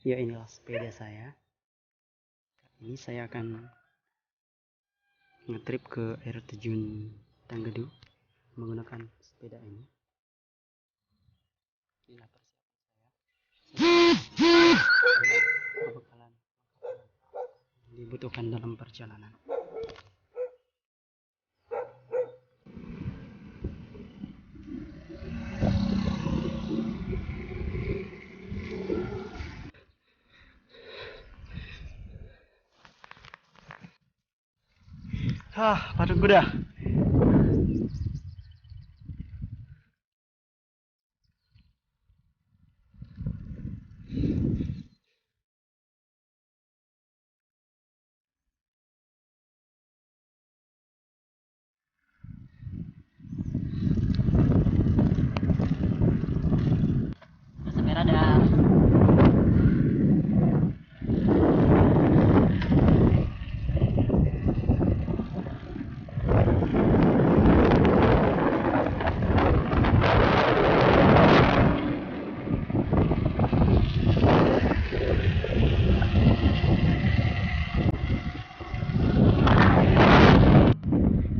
Ya, inilah sepeda saya. Ini saya akan ngetrip ke air terjun Tanggedu menggunakan sepeda ini. Inilah persiapan saya. Perbekalan dibutuhkan dalam perjalanan. Patung kuda. Kamera dah.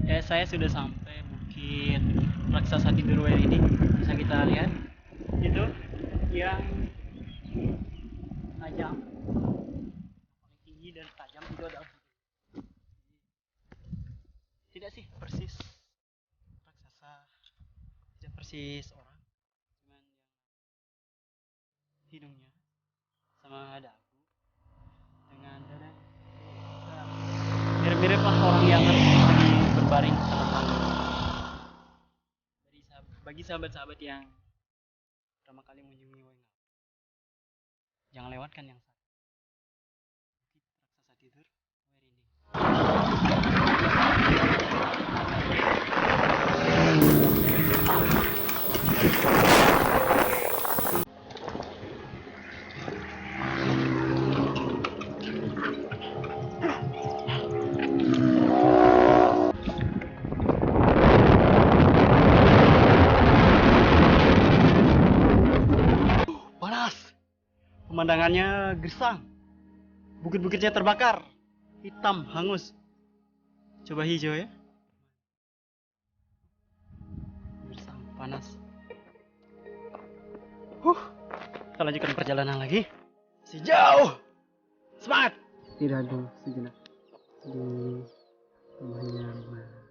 Ya, saya sudah sampai Bukit Raksasa Tidurwel ini. Bisa kita lihat itu yang tajam, paling tinggi dan tajam itu adalah tidak sih persis raksasa, tidak persis orang, cuman yang hidungnya sama dagu dengan dada mirip-mirip lah orang yang lagi berbaring terbang. Bagi sahabat-sahabat yang pertama kali mengunjungi Wengal, jangan lewatkan yang satu, Bukit Raksasa Tidur Wairinding. Panas, pemandangannya gersang, bukit-bukitnya terbakar, hitam, hangus. Coba hijau ya. Gersang, panas. Kita lanjutkan perjalanan lagi. Si jauh. Semangat. Istirahat dulu sejenak di rumahnya rumah